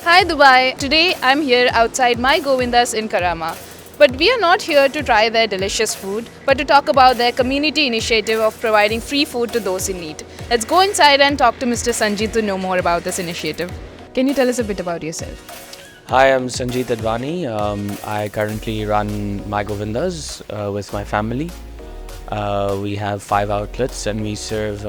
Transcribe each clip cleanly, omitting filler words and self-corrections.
Hi Dubai. Today I'm here outside MyGovinda's in Karama. But we are not here to try their delicious food, but to talk about their community initiative of providing free food to those in need. Let's go inside and talk to Mr. Sanjit to know more about this initiative. Can you tell us a bit about yourself? Hi, I'm Sanjit Adwani. I currently run MyGovinda's with my family. We have 5 outlets and we serve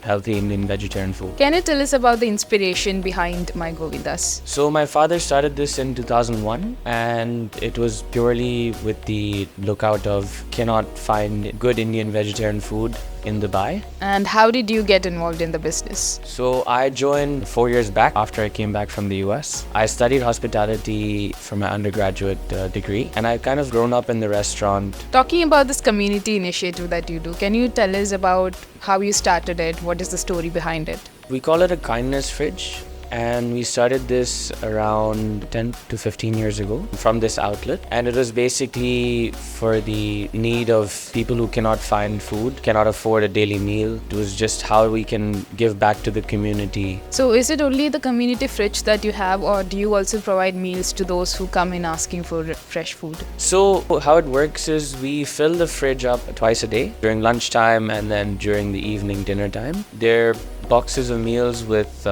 healthy Indian vegetarian food. Can you tell us about the inspiration behind MyGovinda's? So, my father started this in 2001 and it was purely with the lookout of cannot find good Indian vegetarian food in Dubai. And how did you get involved in the business? So I joined 4 years back after I came back from the US. I studied hospitality for my undergraduate degree and I've kind of grown up in the restaurant. Talking about this community initiative that you do, can you tell us about how you started it? What is the story behind it? We call it a kindness fridge. And we started this around 10 to 15 years ago from this outlet. And it was basically for the need of people who cannot find food, cannot afford a daily meal. It was just how we can give back to the community. So is it only the community fridge that you have, or do you also provide meals to those who come in asking for fresh food? So how it works is we fill the fridge up twice a day during lunchtime and then during the evening dinner time. They're boxes of meals with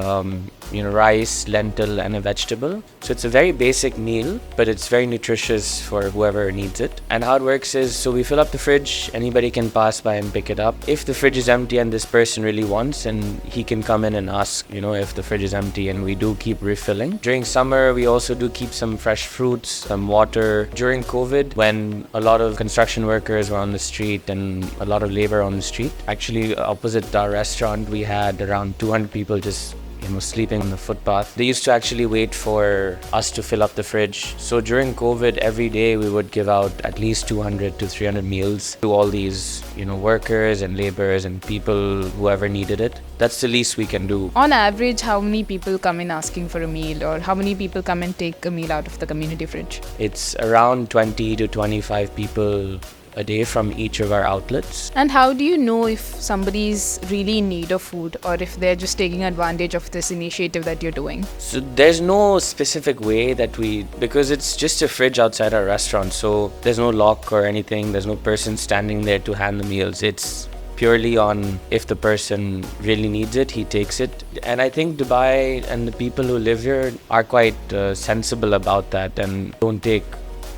rice, lentil and a vegetable. So it's a very basic meal, but it's very nutritious for whoever needs it. And how it works is, so we fill up the fridge, anybody can pass by and pick it up. If the fridge is empty and this person really wants, and he can come in and ask, if the fridge is empty, and we do keep refilling. During summer, we also do keep some fresh fruits, some water. During COVID, when a lot of construction workers were on the street and a lot of labor on the street, actually opposite our restaurant, we had around 200 people just sleeping on the footpath. They used to actually wait for us to fill up the fridge. So during COVID, every day we would give out at least 200 to 300 meals to all these, workers and laborers and people, whoever needed it. That's the least we can do. On average, how many people come in asking for a meal, or how many people come and take a meal out of the community fridge? It's around 20 to 25 people a day from each of our outlets. And how do you know if somebody's really in need of food, or if they're just taking advantage of this initiative that you're doing? So there's no specific way that because it's just a fridge outside our restaurant, so there's no lock or anything, there's no person standing there to hand the meals. It's purely on if the person really needs it, he takes it. And I think Dubai and the people who live here are quite sensible about that and don't take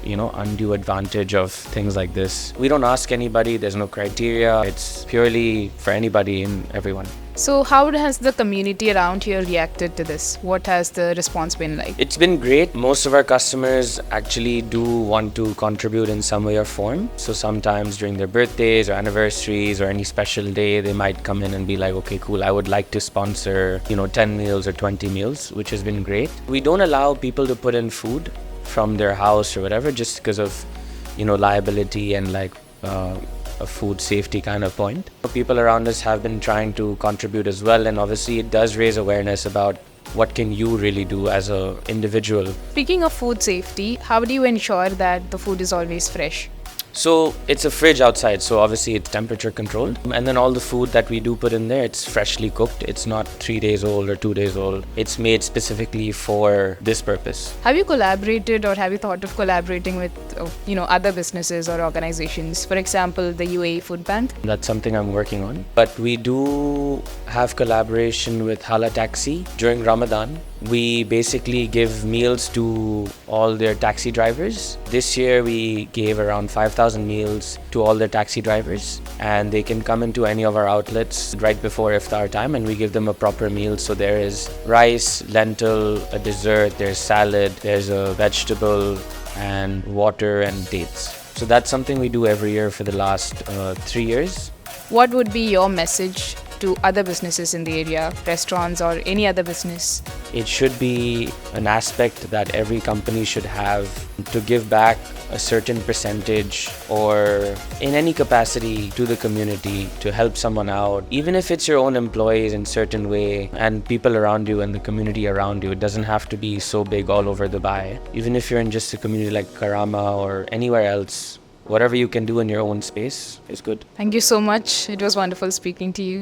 undue advantage of things like this. We don't ask anybody, there's no criteria. It's purely for anybody and everyone. So how has the community around here reacted to this? What has the response been like? It's been great. Most of our customers actually do want to contribute in some way or form. So sometimes during their birthdays or anniversaries or any special day, they might come in and be like, okay, cool, I would like to sponsor, 10 meals or 20 meals, which has been great. We don't allow people to put in food from their house or whatever, just because of liability and a food safety kind of point. People around us have been trying to contribute as well, and obviously it does raise awareness about what can you really do as an individual. Speaking of food safety, how do you ensure that the food is always fresh? So it's a fridge outside, so obviously it's temperature controlled. And then all the food that we do put in there, it's freshly cooked. It's not 3 days old or 2 days old. It's made specifically for this purpose. Have you collaborated, or have you thought of collaborating with, other businesses or organizations? For example, the UAE Food Bank? That's something I'm working on. But we do have collaboration with Hala Taxi during Ramadan. We basically give meals to all their taxi drivers. This year we gave around 5,000 meals to all their taxi drivers, and they can come into any of our outlets right before iftar time and we give them a proper meal. So there is rice, lentil, a dessert, there's salad, there's a vegetable and water and dates. So that's something we do every year for the last 3 years. What would be your message to other businesses in the area, restaurants or any other business? It should be an aspect that every company should have to give back a certain percentage or in any capacity to the community to help someone out. Even if it's your own employees in certain way and people around you and the community around you, it doesn't have to be so big all over Dubai. Even if you're in just a community like Karama or anywhere else, whatever you can do in your own space is good. Thank you so much. It was wonderful speaking to you.